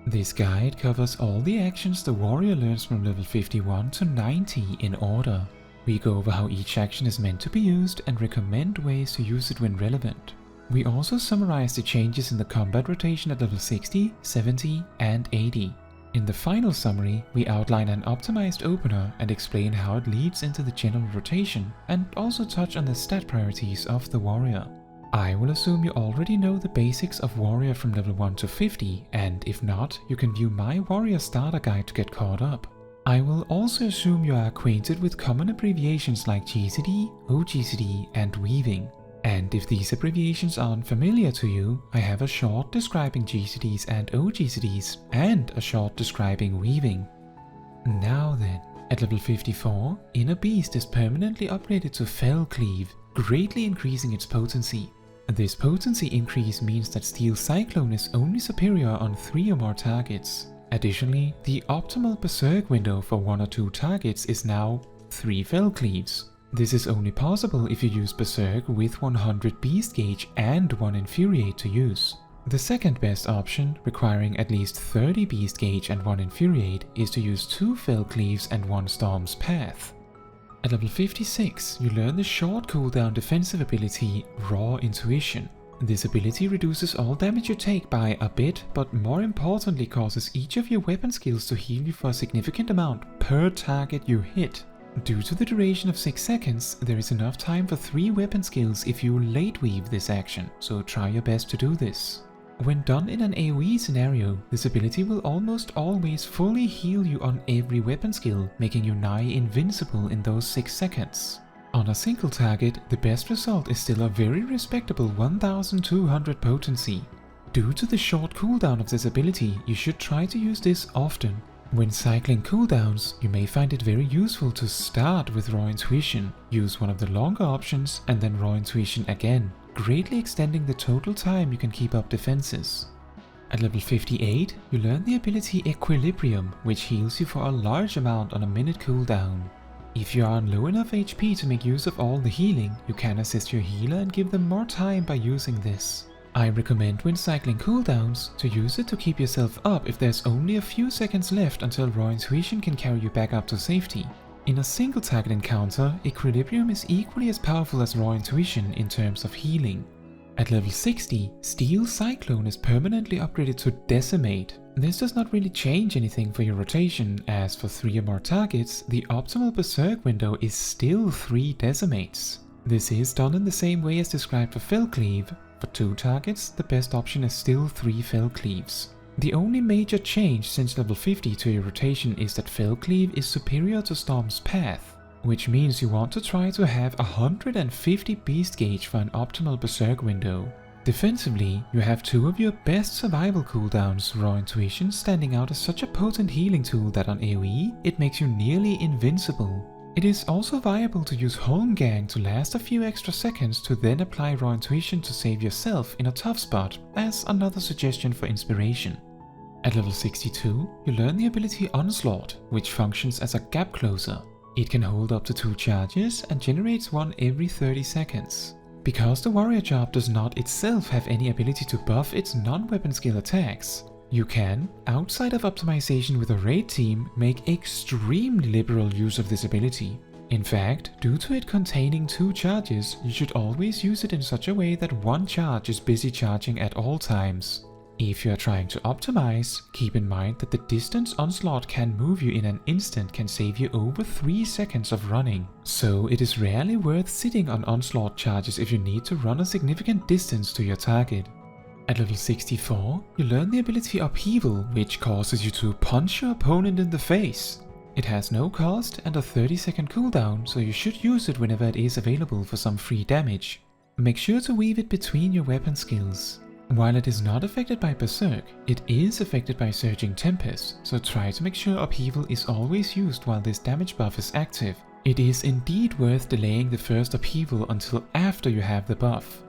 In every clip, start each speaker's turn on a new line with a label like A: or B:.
A: This guide covers all the actions the warrior learns from level 51 to 90 in order. We go over how each action is meant to be used and recommend ways to use it when relevant. We also summarize the changes in the combat rotation at level 60, 70 and 80. In the final summary, we outline an optimized opener and explain how it leads into the general rotation, and also touch on the stat priorities of the warrior. I will assume you already know the basics of warrior from level 1 to 50, and if not, you can view my warrior starter guide to get caught up. I will also assume you are acquainted with common abbreviations like GCD, oGCD and weaving. And if these abbreviations aren't familiar to you, I have a short describing GCDs and oGCDs, and a short describing weaving. Now then, at level 54, Inner Beast is permanently upgraded to Fell Cleave, greatly increasing its potency. This potency increase means that Steel Cyclone is only superior on 3 or more targets. Additionally, the optimal Berserk window for 1 or 2 targets is now 3 Fell Cleaves. This is only possible if you use Berserk with 100 Beast Gauge and 1 Infuriate to use. The second best option, requiring at least 30 Beast Gauge and 1 Infuriate, is to use 2 Fell Cleaves and 1 Storm's Path. At level 56, you learn the short cooldown defensive ability, Raw Intuition. This ability reduces all damage you take by a bit, but more importantly causes each of your weapon skills to heal you for a significant amount per target you hit. Due to the duration of 6 seconds, there is enough time for 3 weapon skills if you Lateweave this action, so try your best to do this. When done in an AoE scenario, this ability will almost always fully heal you on every weapon skill, making you nigh invincible in those 6 seconds. On a single target, the best result is still a very respectable 1200 potency. Due to the short cooldown of this ability, you should try to use this often. When cycling cooldowns, you may find it very useful to start with Raw Intuition, use one of the longer options and then Raw Intuition again, greatly extending the total time you can keep up defenses. At level 58, you learn the ability Equilibrium, which heals you for a large amount on a minute cooldown. If you are on low enough HP to make use of all the healing, you can assist your healer and give them more time by using this. I recommend when cycling cooldowns to use it to keep yourself up if there's only a few seconds left until Raw Intuition can carry you back up to safety. In a single target encounter, Equilibrium is equally as powerful as Raw Intuition in terms of healing. At level 60, Steel Cyclone is permanently upgraded to Decimate. This does not really change anything for your rotation, as for 3 or more targets, the optimal Berserk window is still 3 Decimates. This is done in the same way as described for Fell Cleave. For 2 targets, the best option is still 3 Fell Cleaves. The only major change since level 50 to your rotation is that Fell Cleave is superior to Storm's Path, which means you want to try to have 150 Beast Gauge for an optimal Berserk window. Defensively, you have 2 of your best survival cooldowns, Raw Intuition standing out as such a potent healing tool that on AoE, it makes you nearly invincible. It is also viable to use Holmgang to last a few extra seconds to then apply Raw Intuition to save yourself in a tough spot, as another suggestion for inspiration. At level 62, you learn the ability Onslaught, which functions as a gap closer. It can hold up to 2 charges and generates 1 every 30 seconds. Because the warrior job does not itself have any ability to buff its non-weapon skill attacks, you can, outside of optimization with a raid team, make extremely liberal use of this ability. In fact, due to it containing 2 charges, you should always use it in such a way that 1 charge is busy charging at all times. If you are trying to optimize, keep in mind that the distance Onslaught can move you in an instant can save you over 3 seconds of running. So it is rarely worth sitting on Onslaught charges if you need to run a significant distance to your target. At level 64, you learn the ability Upheaval, which causes you to punch your opponent in the face. It has no cost and a 30-second cooldown, so you should use it whenever it is available for some free damage. Make sure to weave it between your weapon skills. While it is not affected by Berserk, it is affected by Surging Tempest, so try to make sure Upheaval is always used while this damage buff is active. It is indeed worth delaying the first Upheaval until after you have the buff.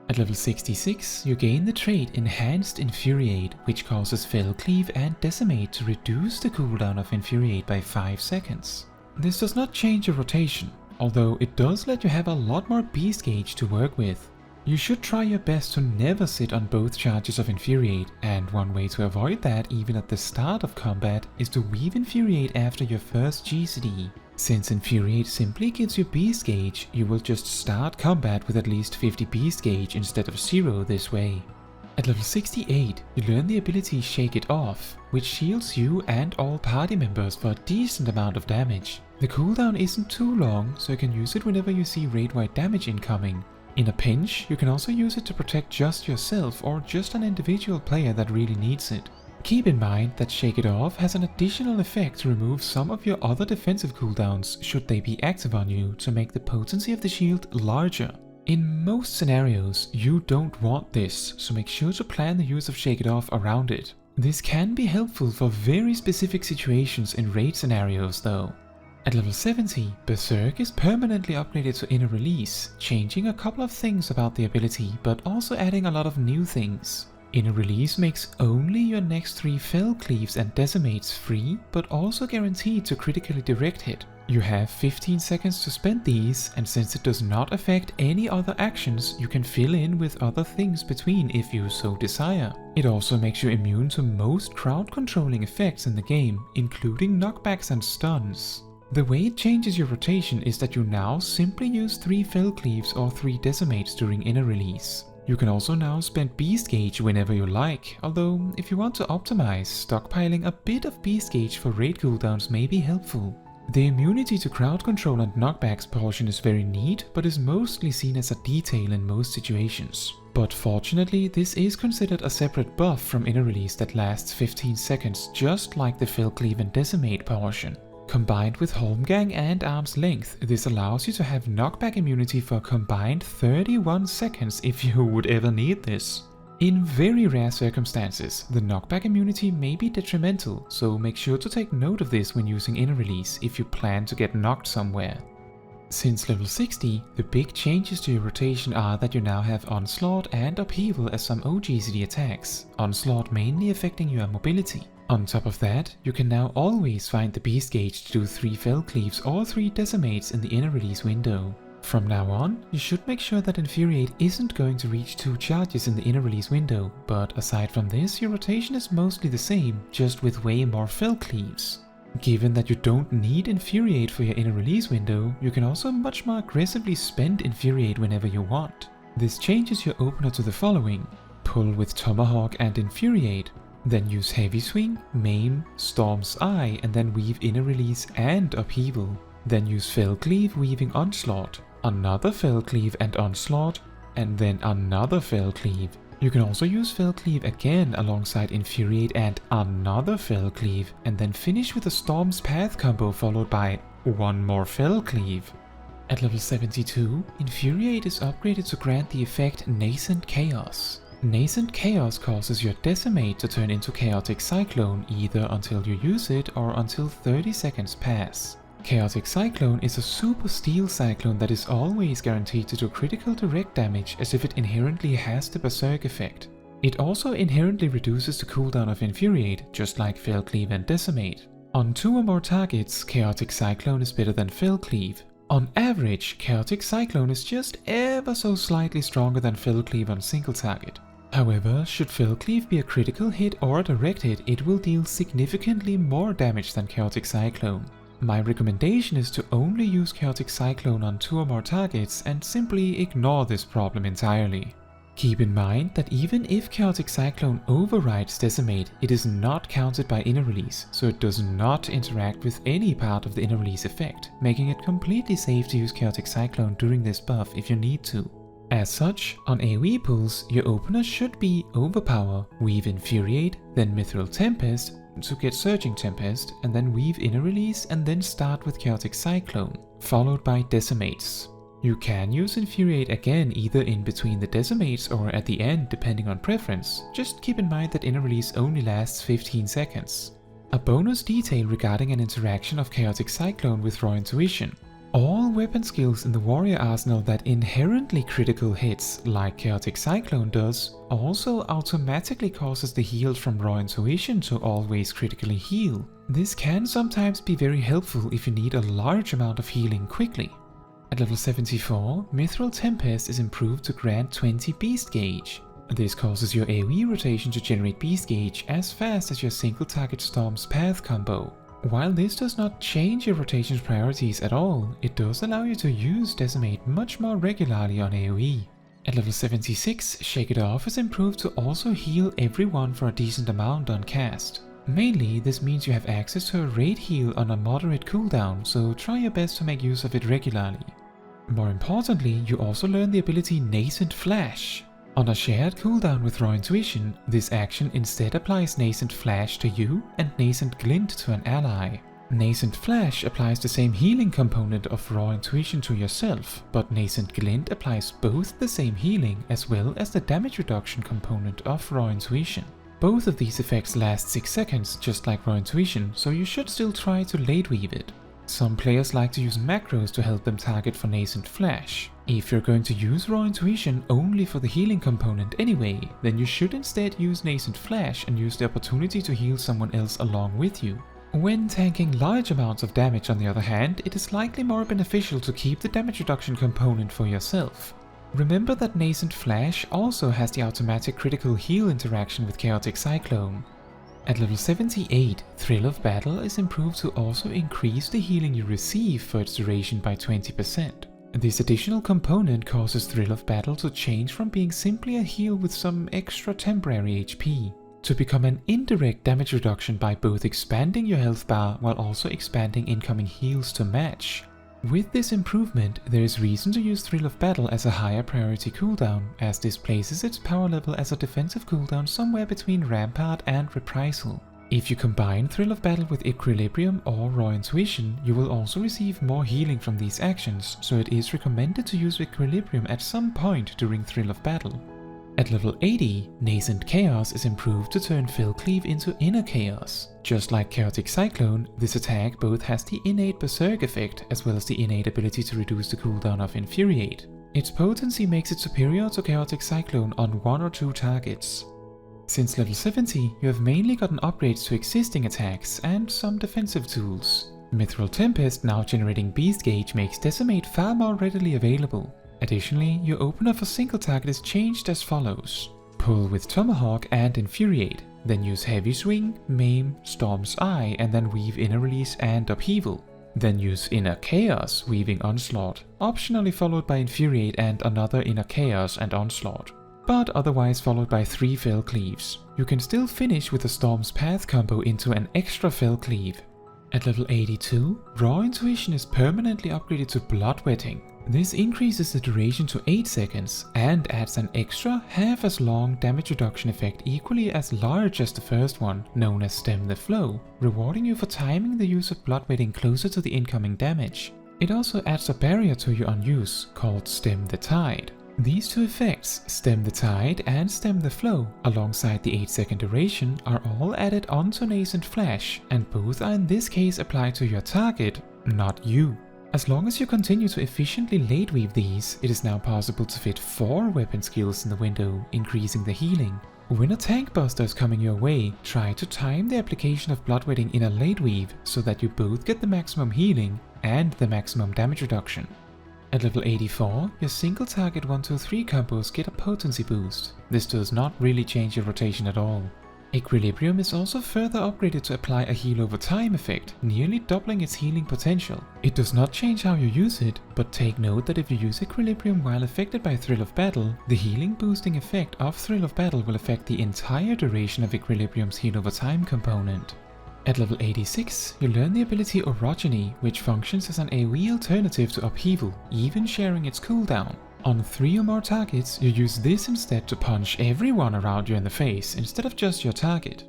A: At level 66, you gain the trait Enhanced Infuriate, which causes Fell Cleave and Decimate to reduce the cooldown of Infuriate by 5 seconds. This does not change your rotation, although it does let you have a lot more Beast Gauge to work with. You should try your best to never sit on both charges of Infuriate, and one way to avoid that even at the start of combat is to weave Infuriate after your first GCD. Since Infuriate simply gives you beast gauge, you will just start combat with at least 50 beast gauge instead of 0 this way. At level 68, you learn the ability Shake It Off, which shields you and all party members for a decent amount of damage. The cooldown isn't too long, so you can use it whenever you see raid-wide damage incoming. In a pinch, you can also use it to protect just yourself or just an individual player that really needs it. Keep in mind that Shake It Off has an additional effect to remove some of your other defensive cooldowns should they be active on you to make the potency of the shield larger. In most scenarios, you don't want this, so make sure to plan the use of Shake It Off around it. This can be helpful for very specific situations in raid scenarios though. At level 70, Berserk is permanently upgraded to Inner Release, changing a couple of things about the ability, but also adding a lot of new things. Inner Release makes only your next 3 Fell Cleaves and Decimates free, but also guaranteed to critically direct hit. You have 15 seconds to spend these, and since it does not affect any other actions, you can fill in with other things between if you so desire. It also makes you immune to most crowd controlling effects in the game, including knockbacks and stuns. The way it changes your rotation is that you now simply use 3 Fell Cleaves or 3 Decimates during Inner Release. You can also now spend Beast Gauge whenever you like, although if you want to optimize, stockpiling a bit of Beast Gauge for raid cooldowns may be helpful. The immunity to crowd control and knockbacks portion is very neat, but is mostly seen as a detail in most situations. But fortunately, this is considered a separate buff from Inner Release that lasts 15 seconds, just like the Fell Cleave and Decimate portion. Combined with Holmgang and Arm's Length, this allows you to have knockback immunity for a combined 31 seconds if you would ever need this. In very rare circumstances, the knockback immunity may be detrimental, so make sure to take note of this when using Inner Release if you plan to get knocked somewhere. Since level 60, the big changes to your rotation are that you now have Onslaught and Upheaval as some oGCD attacks, Onslaught mainly affecting your mobility. On top of that, you can now always find the Beast Gauge to do 3 Fell Cleaves or 3 Decimates in the Inner Release window. From now on, you should make sure that Infuriate isn't going to reach 2 charges in the Inner Release window, but aside from this, your rotation is mostly the same, just with way more Fell Cleaves. Given that you don't need Infuriate for your Inner Release window, you can also much more aggressively spend Infuriate whenever you want. This changes your opener to the following: pull with Tomahawk and Infuriate, then use Heavy Swing, Maim, Storm's Eye, and then weave Inner Release and Upheaval. Then use Fell Cleave weaving Onslaught, another Fell Cleave and Onslaught, and then another Fell Cleave. You can also use Fell Cleave again alongside Infuriate and another Fell Cleave, and then finish with a Storm's Path combo followed by one more Fell Cleave. At level 72, Infuriate is upgraded to grant the effect Nascent Chaos. Nascent Chaos causes your Decimate to turn into Chaotic Cyclone either until you use it or until 30 seconds pass. Chaotic Cyclone is a super steel cyclone that is always guaranteed to do critical direct damage as if it inherently has the Berserk effect. It also inherently reduces the cooldown of Infuriate, just like Fell Cleave and Decimate. On 2 or more targets, Chaotic Cyclone is better than Fell Cleave. On average, Chaotic Cyclone is just ever so slightly stronger than Fell Cleave on single target. However, should Fell Cleave be a critical hit or a direct hit, it will deal significantly more damage than Chaotic Cyclone. My recommendation is to only use Chaotic Cyclone on 2 or more targets and simply ignore this problem entirely. Keep in mind that even if Chaotic Cyclone overrides Decimate, it is not counted by Inner Release, so it does not interact with any part of the Inner Release effect, making it completely safe to use Chaotic Cyclone during this buff if you need to. As such, on AoE pulls, your opener should be Overpower, weave Infuriate, then Mithril Tempest, to get Surging Tempest, and then weave Inner Release and then start with Chaotic Cyclone, followed by Decimates. You can use Infuriate again either in between the Decimates or at the end depending on preference, just keep in mind that Inner Release only lasts 15 seconds. A bonus detail regarding an interaction of Chaotic Cyclone with Raw Intuition. All weapon skills in the warrior arsenal that inherently critical hits, like Chaotic Cyclone does, also automatically causes the healed from Raw Intuition to always critically heal. This can sometimes be very helpful if you need a large amount of healing quickly. At level 74, Mithril Tempest is improved to grant 20 Beast Gauge. This causes your AoE rotation to generate Beast Gauge as fast as your single target Storm's Path combo. While this does not change your rotation's priorities at all, it does allow you to use Decimate much more regularly on AoE. At level 76, Shake It Off is improved to also heal everyone for a decent amount on cast. Mainly, this means you have access to a raid heal on a moderate cooldown, so try your best to make use of it regularly. More importantly, you also learn the ability Nascent Flash. On a shared cooldown with Raw Intuition, this action instead applies Nascent Flash to you and Nascent Glint to an ally. Nascent Flash applies the same healing component of Raw Intuition to yourself, but Nascent Glint applies both the same healing as well as the damage reduction component of Raw Intuition. Both of these effects last 6 seconds, just like Raw Intuition, so you should still try to Lateweave it. Some players like to use macros to help them target for Nascent Flash. If you're going to use Raw Intuition only for the healing component anyway, then you should instead use Nascent Flash and use the opportunity to heal someone else along with you. When tanking large amounts of damage, on the other hand, it is likely more beneficial to keep the damage reduction component for yourself. Remember that Nascent Flash also has the automatic critical heal interaction with Chaotic Cyclone. At level 78, Thrill of Battle is improved to also increase the healing you receive for its duration by 20%. This additional component causes Thrill of Battle to change from being simply a heal with some extra temporary HP, to become an indirect damage reduction by both expanding your health bar while also expanding incoming heals to match. With this improvement, there is reason to use Thrill of Battle as a higher priority cooldown, as this places its power level as a defensive cooldown somewhere between Rampart and Reprisal. If you combine Thrill of Battle with Equilibrium or Raw Intuition, you will also receive more healing from these actions, so it is recommended to use Equilibrium at some point during Thrill of Battle. At level 80, Nascent Chaos is improved to turn Fell Cleave into Inner Chaos. Just like Chaotic Cyclone, this attack both has the innate Berserk effect as well as the innate ability to reduce the cooldown of Infuriate. Its potency makes it superior to Chaotic Cyclone on 1 or 2 targets. Since level 70, you have mainly gotten upgrades to existing attacks and some defensive tools. Mithril Tempest now generating Beast Gauge makes Decimate far more readily available. Additionally, your opener for single target is changed as follows. Pull with Tomahawk and Infuriate, then use Heavy Swing, Maim, Storm's Eye, and then weave Inner Release and Upheaval. Then use Inner Chaos, weaving Onslaught, optionally followed by Infuriate and another Inner Chaos and Onslaught, but otherwise followed by 3 Fell Cleaves. You can still finish with a Storm's Path combo into an extra Fell Cleave. At level 82, Raw Intuition is permanently upgraded to Bloodwetting. This increases the duration to 8 seconds and adds an extra half as long damage reduction effect equally as large as the first one, known as Stem the Flow, rewarding you for timing the use of Bloodwetting closer to the incoming damage. It also adds a barrier to your unuse, called Stem the Tide. These 2 effects, Stem the Tide and Stem the Flow, alongside the 8-second duration, are all added onto Nascent Flash, and both are in this case applied to your target, not you. As long as you continue to efficiently Lateweave these, it is now possible to fit 4 weapon skills in the window, increasing the healing. When a tank buster is coming your way, try to time the application of Bloodwetting in a Lateweave so that you both get the maximum healing and the maximum damage reduction. At level 84, your single target 1-2-3 combos get a potency boost. This does not really change your rotation at all. Equilibrium is also further upgraded to apply a heal over time effect, nearly doubling its healing potential. It does not change how you use it, but take note that if you use Equilibrium while affected by Thrill of Battle, the healing boosting effect of Thrill of Battle will affect the entire duration of Equilibrium's heal over time component. At level 86, you learn the ability Orogeny, which functions as an AoE alternative to Upheaval, even sharing its cooldown. On 3 or more targets, you use this instead to punch everyone around you in the face instead of just your target.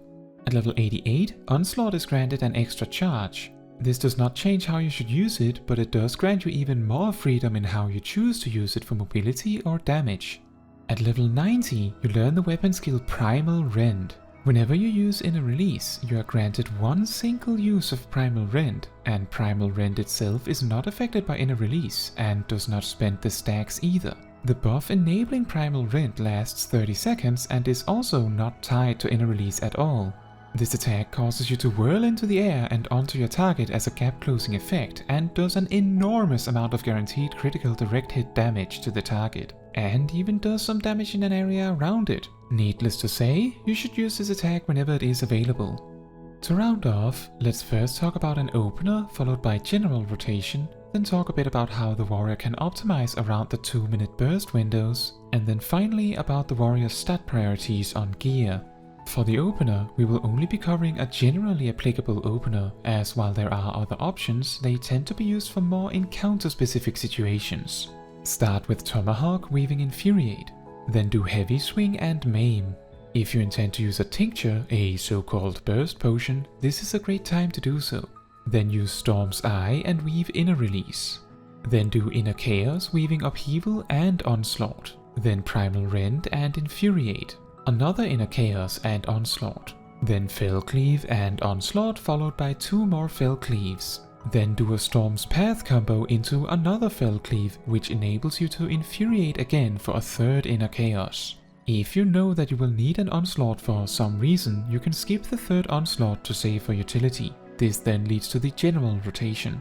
A: At level 88, Onslaught is granted an extra charge. This does not change how you should use it, but it does grant you even more freedom in how you choose to use it for mobility or damage. At level 90, you learn the weapon skill Primal Rend. Whenever you use Inner Release, you are granted 1 single use of Primal Rend, and Primal Rend itself is not affected by Inner Release and does not spend the stacks either. The buff enabling Primal Rend lasts 30 seconds and is also not tied to Inner Release at all. This attack causes you to whirl into the air and onto your target as a gap closing effect, and does an enormous amount of guaranteed critical direct hit damage to the target, and even does some damage in an area around it. Needless to say, you should use this attack whenever it is available. To round off, let's first talk about an opener followed by general rotation, then talk a bit about how the warrior can optimize around the 2-minute burst windows, and then finally about the warrior's stat priorities on gear. For the opener, we will only be covering a generally applicable opener, as while there are other options, they tend to be used for more encounter-specific situations. Start with Tomahawk, Weaving Infuriate, then do Heavy Swing and Maim. If you intend to use a tincture, a so-called burst potion, this is a great time to do so. Then use Storm's Eye and weave Inner Release. Then do Inner Chaos, weaving Upheaval and Onslaught. Then Primal Rend and Infuriate. Another Inner Chaos and Onslaught. Then Fell Cleave and Onslaught, followed by 2 more Fell Cleaves. Then do a Storm's Path combo into another Fell Cleave, which enables you to Infuriate again for a 3rd Inner Chaos. If you know that you will need an Onslaught for some reason, you can skip the 3rd Onslaught to save for utility. This then leads to the general rotation.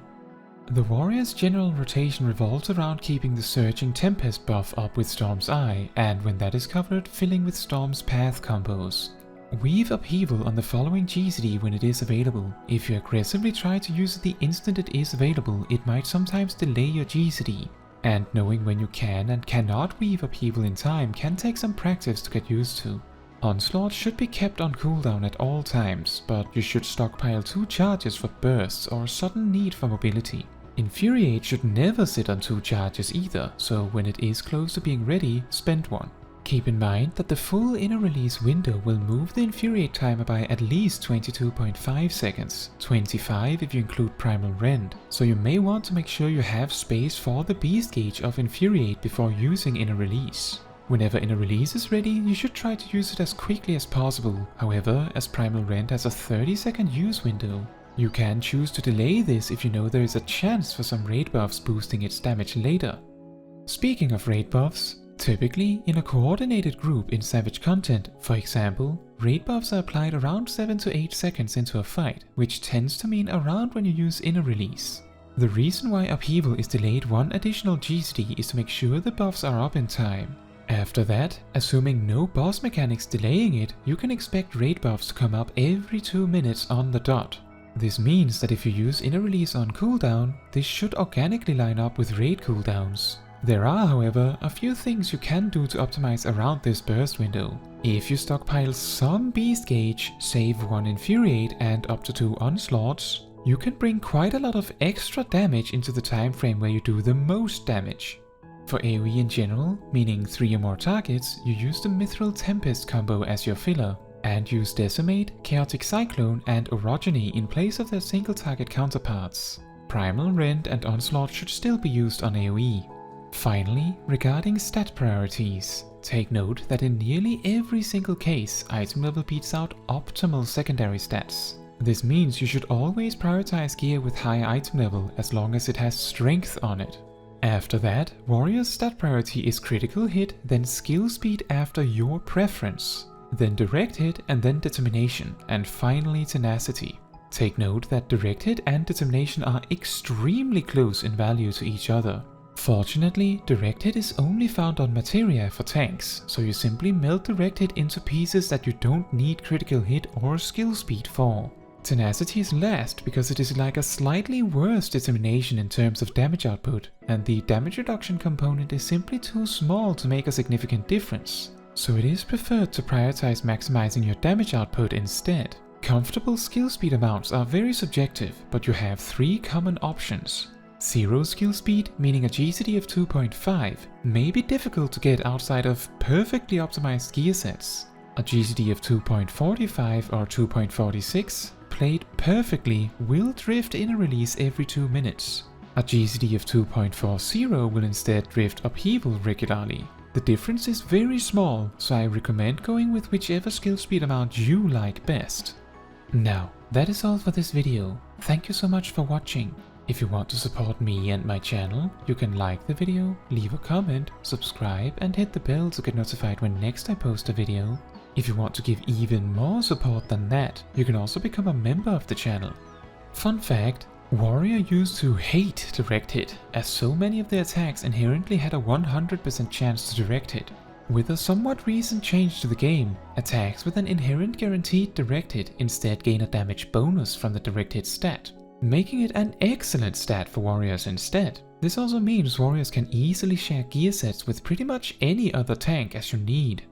A: The warrior's general rotation revolves around keeping the Surging Tempest buff up with Storm's Eye, and when that is covered, filling with Storm's Path combos. Weave Upheaval on the following GCD when it is available. If you aggressively try to use it the instant it is available, it might sometimes delay your GCD. And knowing when you can and cannot weave Upheaval in time can take some practice to get used to. Onslaught should be kept on cooldown at all times, but you should stockpile 2 charges for bursts or sudden need for mobility. Infuriate should never sit on 2 charges either, so when it is close to being ready, spend one. Keep in mind that the full Inner Release window will move the Infuriate timer by at least 22.5 seconds, 25 if you include Primal Rend, so you may want to make sure you have space for the beast gauge of Infuriate before using Inner Release. Whenever Inner Release is ready, you should try to use it as quickly as possible. However, as Primal Rend has a 30-second use window, you can choose to delay this if you know there is a chance for some raid buffs boosting its damage later. Speaking of raid buffs, typically in a coordinated group in Savage content, for example, raid buffs are applied around 7 to 8 seconds into a fight, which tends to mean around when you use Inner Release. The reason why Upheaval is delayed 1 additional GCD is to make sure the buffs are up in time. After that, assuming no boss mechanics delaying it, you can expect raid buffs to come up every 2 minutes on the dot. This means that if you use Inner Release on cooldown, this should organically line up with raid cooldowns. There are, however, a few things you can do to optimize around this burst window. If you stockpile some beast gauge, save 1 Infuriate and up to 2 Onslaughts, you can bring quite a lot of extra damage into the time frame where you do the most damage. For AoE in general, meaning 3 or more targets, you use the Mithril Tempest combo as your filler, and use Decimate, Chaotic Cyclone and Orogeny in place of their single target counterparts. Primal Rend and Onslaught should still be used on AoE. Finally, regarding stat priorities, take note that in nearly every single case, item level beats out optimal secondary stats. This means you should always prioritize gear with high item level as long as it has strength on it. After that, warrior's stat priority is critical hit, then skill speed after your preference, then direct hit and then determination, and finally tenacity. Take note that direct hit and determination are extremely close in value to each other. Fortunately, direct hit is only found on materia for tanks, so you simply melt direct hit into pieces that you don't need critical hit or skill speed for. Tenacity is last because it is like a slightly worse determination in terms of damage output, and the damage reduction component is simply too small to make a significant difference. So it is preferred to prioritize maximizing your damage output instead. Comfortable skill speed amounts are very subjective, but you have 3 common options. 0 skill speed, meaning a GCD of 2.5, may be difficult to get outside of perfectly optimized gear sets. A GCD of 2.45 or 2.46, played perfectly, will drift Inner Release every 2 minutes. A GCD of 2.40 will instead drift Upheaval regularly. The difference is very small, so I recommend going with whichever skill speed amount you like best. Now, that is all for this video. Thank you so much for watching. If you want to support me and my channel, you can like the video, leave a comment, subscribe and hit the bell to get notified when next I post a video. If you want to give even more support than that, you can also become a member of the channel. Fun fact, Warrior used to hate direct hit, as so many of the attacks inherently had a 100% chance to direct hit. With a somewhat recent change to the game, attacks with an inherent guaranteed direct hit instead gain a damage bonus from the direct hit stat, making it an excellent stat for warriors instead. This also means warriors can easily share gear sets with pretty much any other tank as you need.